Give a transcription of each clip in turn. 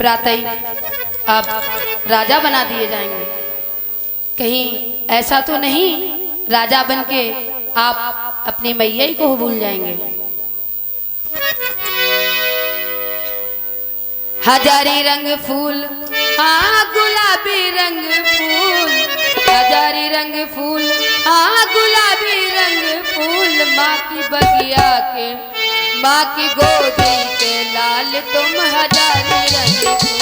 प्रातः ही अब राजा बना दिए जाएंगे। कहीं ऐसा तो नहीं राजा बन के आप अपनी मैया ही को भूल जाएंगे। हजारी रंग फूल, हाँ गुलाबी रंग फूल, हजारी रंग फूल, हाँ गुलाबी रंग फूल, माँ की बगिया के, माँ की गोदी के लाल तुम हजारी रंग फूल।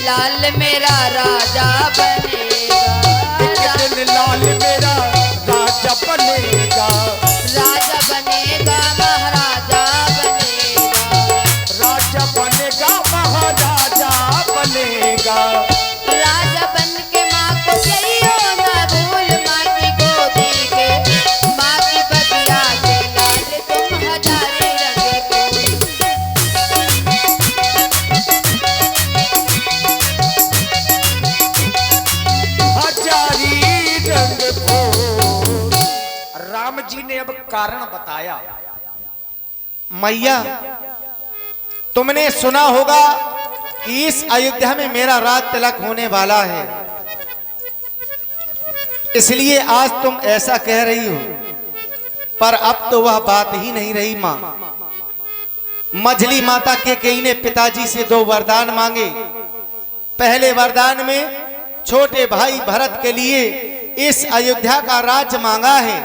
लाल मेरा राजा बनेगा, एक दिन लाल मेरा राजा बनेगा, राजा बनेगा महाराजा बनेगा, राजा बनेगा महाराजा बनेगा। राजा बन के माँ को जइयो ना भूल, माँ की गोदी के, माँ की बगिया के लाल तुम हजारी रंग फूल। राम जी ने अब कारण बताया। मैया, तुमने सुना होगा कि इस अयोध्या में मेरा राज तिलक होने वाला है, इसलिए आज तुम ऐसा कह रही हो, पर अब तो वह बात ही नहीं रही। मां मझली माता कैकेयी ने पिताजी से 2 वरदान मांगे। पहले वरदान में छोटे भाई भरत के लिए इस अयोध्या का राज्य मांगा है,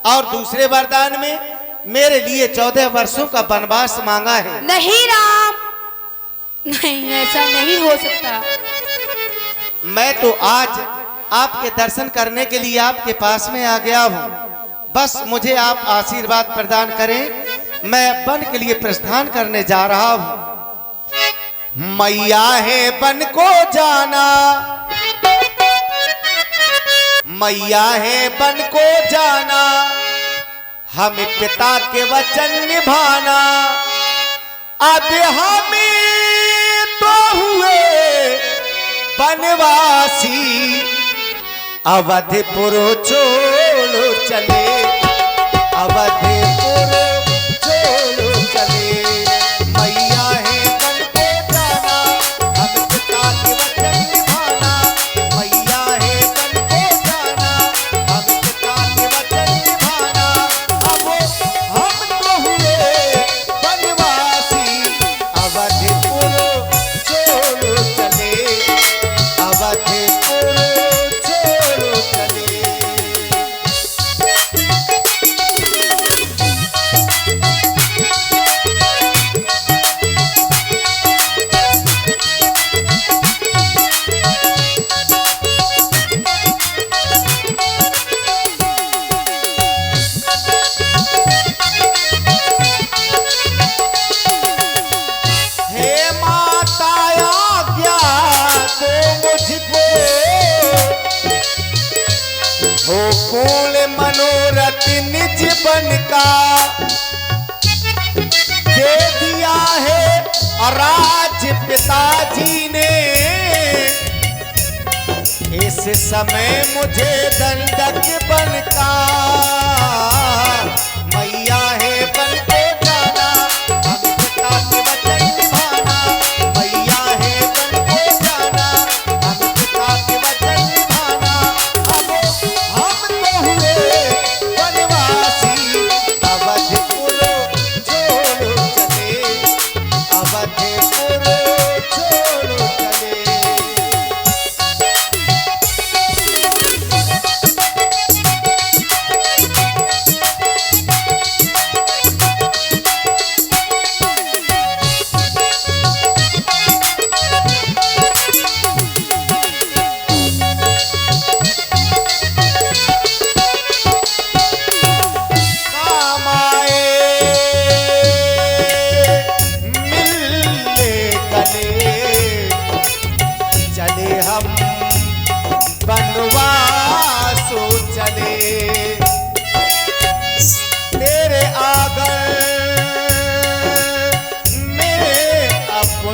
और दूसरे वरदान में मेरे लिए 14 वर्षों का वनवास मांगा है। नहीं राम, नहीं, ऐसा नहीं हो सकता। मैं तो आज आपके दर्शन करने के लिए आपके पास में आ गया हूँ। बस मुझे आप आशीर्वाद प्रदान करें, मैं वन के लिए प्रस्थान करने जा रहा हूँ। मैया है वन को जाना, मैया है वन को जाना, हमें पिता के वचन निभाना। अब हमें तो हुए वनवासी, अवधपुर छोड़ चले, अवधपुर छोड़ चले। मैया है वन को जाना, हमें पिता के वचन निभाना। मैया है वन को जाना, हमें पिता के वचन निभाना। अब हम तो हुए वनवासी, अवधपुर छोड़ चले, अवधपुर छोड़ चले। हो फूल मनोरथ निज बन का दे दिया है राज पिताजी ने। इस समय मुझे दंडक बन का, मैया है बन को जाना, हम पिता के वचन निभाना। मैया है बन को जाना, हम पिता के वचन निभाना। अब हम तो हुए वनवासी, अवधपुर छोड़ चले, अवधपुर छोड़ चले।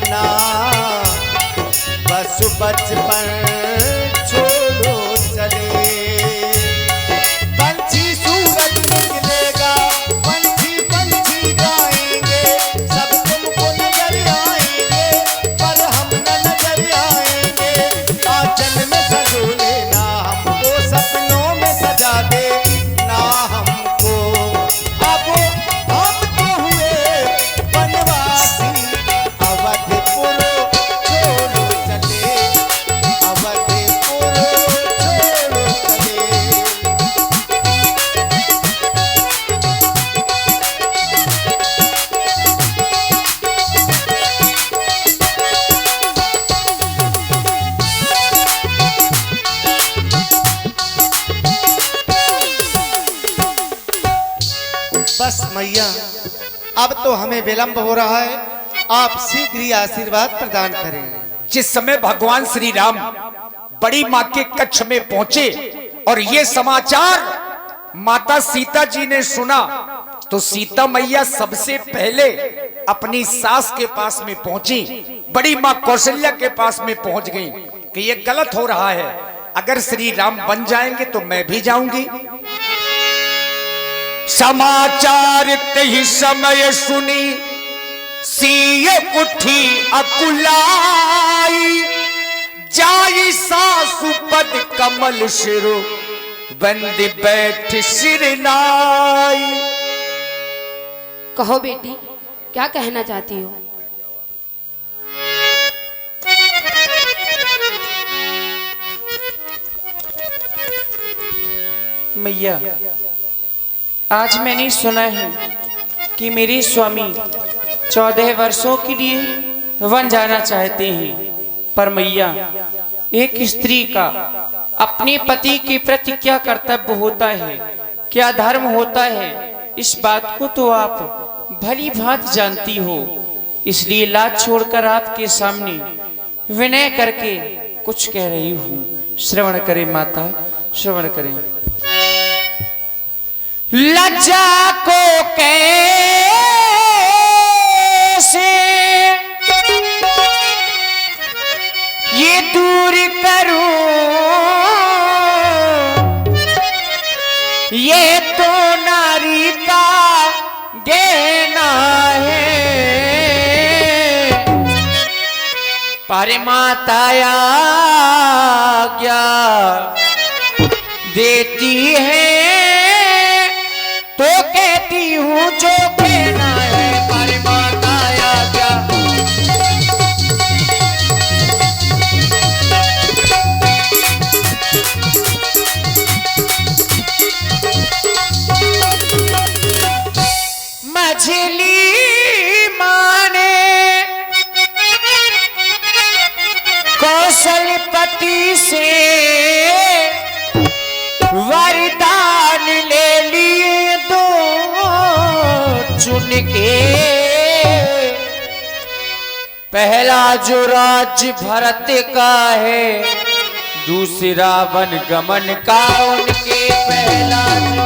ना, बस बचपन छोड़ो चले। पंछी सूरज निकलेगा, पंछी पंछी गाएंगे, सब तुमको नजर आएंगे, पर हम न नजर आएंगे। आंचल में सजो लेना हमको, सपनों में सजा दे ना हमको। अब हम तो हुए बनवासी, अवधपुर छोड़ो चले, अवधपुर छोड़ो चले। बस मैया, अब तो हमें विलंब हो रहा है, आप शीघ्र ही आशीर्वाद प्रदान करें। जिस समय भगवान श्री राम बड़ी माँ के कक्ष में पहुंचे और ये समाचार माता सीता जी ने सुना, तो सीता मैया सबसे पहले अपनी सास के पास में पहुंची, बड़ी माँ कौशल्या के पास में पहुंच गई कि ये गलत हो रहा है, अगर श्री राम बन जाएंगे तो मैं भी जाऊंगी। समाचार ही समय सुनी सीए उठी अकुलाई, जाई सासु पद कमल शिरो, बंद बैठ सिरनाई। कहो बेटी, क्या कहना चाहती हो? मैया, आज मैंने सुना है कि मेरे स्वामी 14 वर्षों के लिए वन जाना चाहते हैं, पर मैया, एक स्त्री का अपने पति के प्रति क्या कर्तव्य होता है, क्या धर्म होता है, इस बात को तो आप भली भांति जानती हो। इसलिए लाज छोड़कर आपके सामने विनय करके कुछ कह रही हूँ। श्रवण करें माता, श्रवण करें। लज्जा को कैसे ये दूर करूं, ये तो नारी का गहना है, पर माताया क्या देती है, तो कहती हूँ जो कहना है, पर माताया क्या। मछली माने कौशलपति से वरदान ले लिए दो चुन के, पहला जो राज्य भरत का है, दूसरा वन गमन का उनके, पहला जो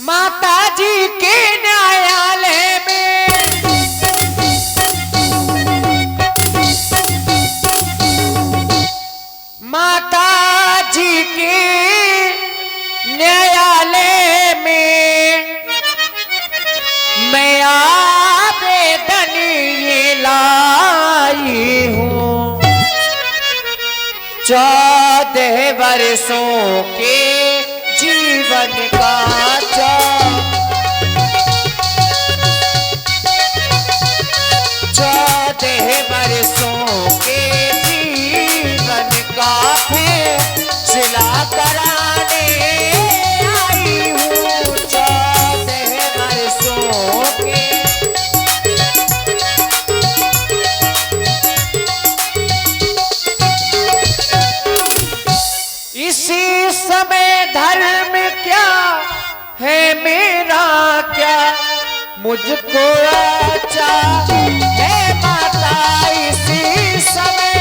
माता जी के न्यायालय में माता जी के न्यायालय में मैं आवेदन ये लाई हूँ, 14 वर्षों के जीवन का 14 वर्षों के जीवन का फैसला कराने आई हूँ, 14 वर्षों के। इसी समय धर्म क्या है मेरा, क्या मुझको आचा है माता, इसी समय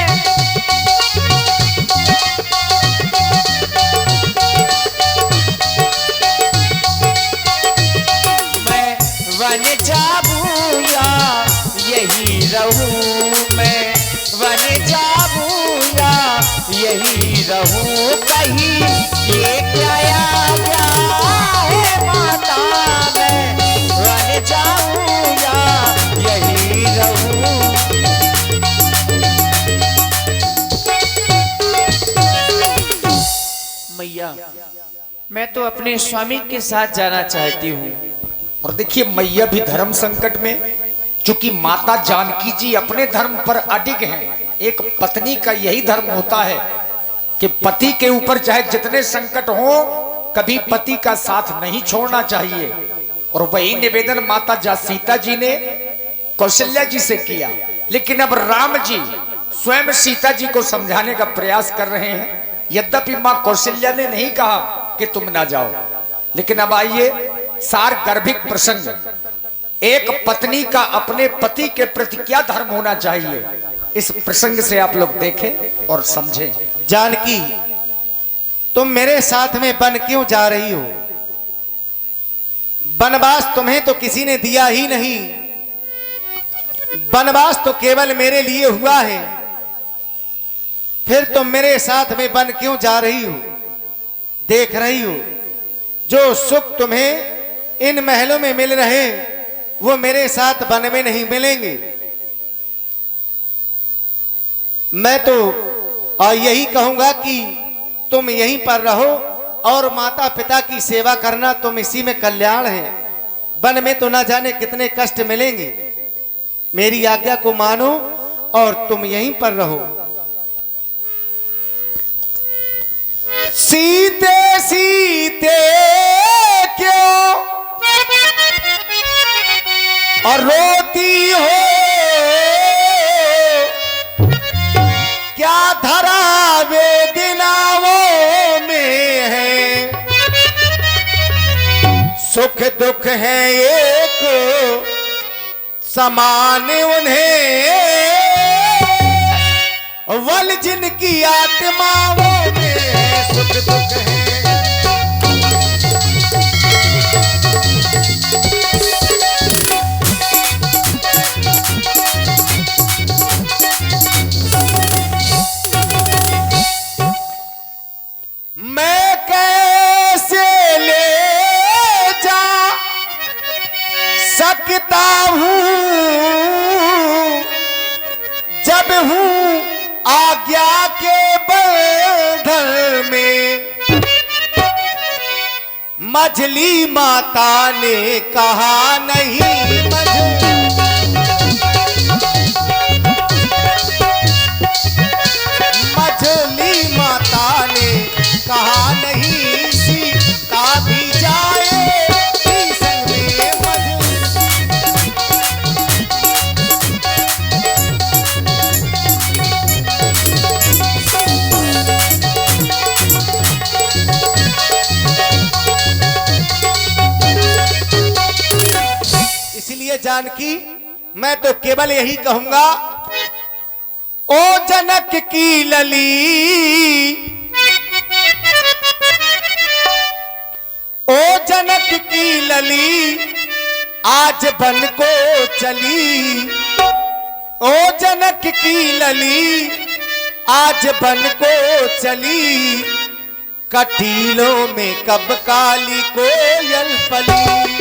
यही रहूं कहीं ये क्या आ गया है माता, मैं वन जाऊं या यही रहूं। मैया मैं तो अपने स्वामी के साथ जाना चाहती हूँ। और देखिए मैया भी धर्म संकट में, चूंकि माता जानकी जी अपने धर्म पर अडिग हैं। एक पत्नी का यही धर्म होता है कि पति के ऊपर चाहे जितने संकट हो, कभी पति का साथ नहीं छोड़ना चाहिए। और वही निवेदन माता जा सीता जी ने कौशल्या जी से किया। लेकिन अब राम जी स्वयं सीता जी को समझाने का प्रयास कर रहे हैं। यद्यपि मां कौशल्या ने नहीं कहा कि तुम ना जाओ, लेकिन अब आइए सार गर्भिक प्रसंग, एक पत्नी का अपने पति के प्रति क्या धर्म होना चाहिए, इस प्रसंग से आप लोग देखें और समझें। जानकी, तुम मेरे साथ में वन क्यों जा रही हो? वनवास तुम्हें तो किसी ने दिया ही नहीं। वनवास तो केवल मेरे लिए हुआ है। फिर तुम मेरे साथ में वन क्यों जा रही हो? देख रही हो जो सुख तुम्हें इन महलों में मिल रहे वो मेरे साथ वन में नहीं मिलेंगे। मैं तो यही कहूंगा कि तुम यहीं पर रहो और माता पिता की सेवा करना, तुम इसी में कल्याण है। वन में तो ना जाने कितने कष्ट मिलेंगे। मेरी आज्ञा को मानो और तुम यहीं पर रहो। सीते सीते क्यों और रोती हो, क्या धरा वेदनाओं में है। सुख दुख है एक समान उन्हें, वल जिनकी आत्माओं में है सुख दुख है। मैं कैसे ले जा सकता हूँ जब हूँ आज्ञा के बंधन में। मझली माता ने कहा नहीं मझली माता ने कहा नहीं, सीता भी जाए संग में मझली। इसलिए जानकी, मैं तो केवल यही कहूंगा, ओ जनक की लली, ओ जनक की लली आज बन को चली। ओ जनक की लली आज बन को चली। कटीलों में कब काली कोयल पली।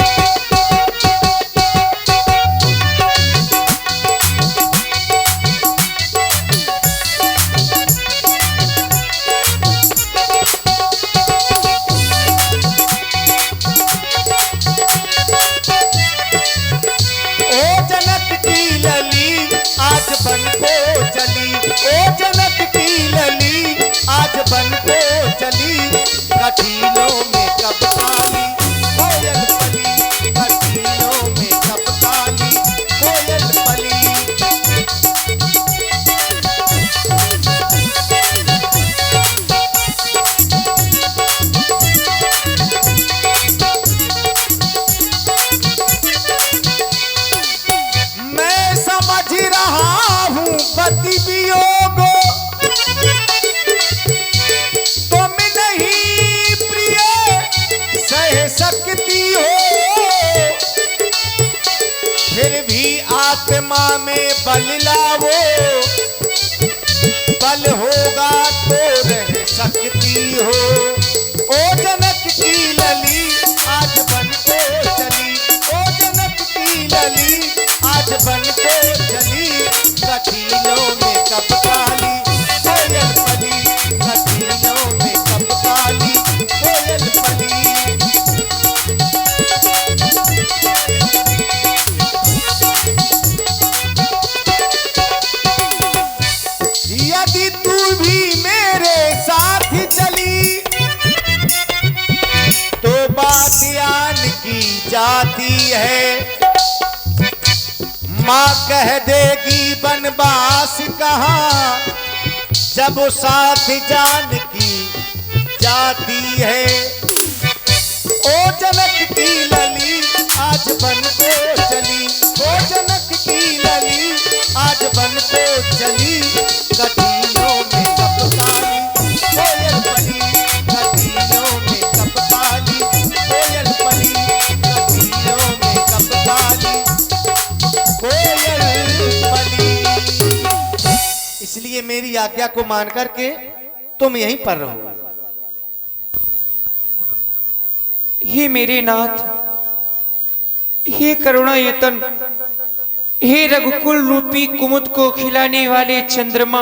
आज बन को चली, ओ जनक की लली आज बन को चली। कठिनों में कब काली कोयल पली, कठिनों में कब काली कोयल पली। मैं समझ रहा हूँ पति वियोग तुम नहीं प्रिय सह सकती हो। फिर भी आत्मा में बल लाओ, बल होगा तो कब काली कोयल पली, कठिनों में कब काली कोयल पली। यदि तू भी मेरे साथ चली तो बात आन की जाती है। माँ कह देगी बनवास कहाँ जब वो साथ जान की जाती है। ओ जनक की लली आज बन को चली, ओ जनक की लली आज बन को चली। कठिनों में कब काली कोयल पली, कठिनों में कब काली कोयल पली, कठिनों में कब काली कोयल पली। इसलिए मेरी आज्ञा को मान करके तुम यहीं पर रहो। हे मेरे नाथ, हे करुणा यतन, हे रघुकुल रूपी कुमुद को खिलाने वाले चंद्रमा,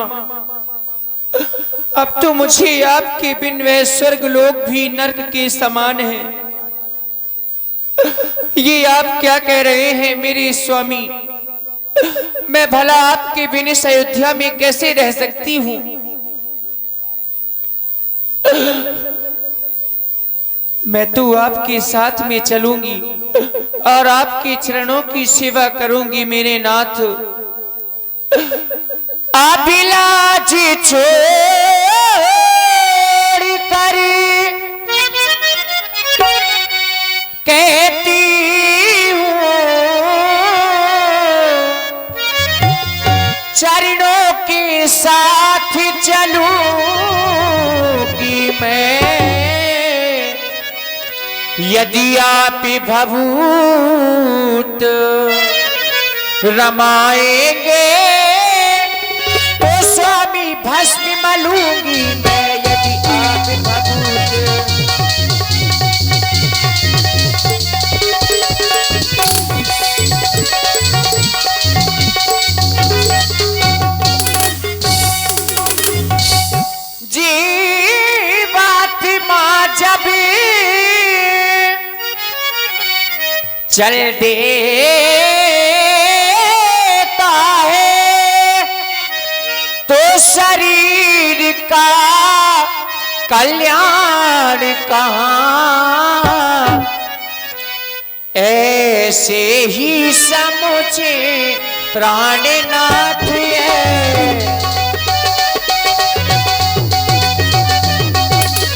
अब तो मुझे आपके बिन वह स्वर्ग लोक भी नर्क के समान है। ये आप क्या कह रहे हैं मेरे स्वामी? मैं भला आपके बिन इस अयोध्या में कैसे रह सकती हूँ? मैं तो आपके साथ में चलूंगी और आपके चरणों की सेवा करूंगी मेरे नाथ। अभिलाष छोड़ कर कहती हूँ चरणों के साथ चलूंगी मैं। यदि आप भभूत रमाएंगे तो स्वामी भस्म मलूंगी मैं। यदि आप भभूत जी बात माँ जब चल देता है तो शरीर का कल्याण कहाँ। ऐसे ही समझे प्राणनाथ है,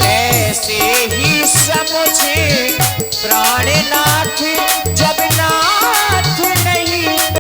ऐसे ही समझे प्राणनाथ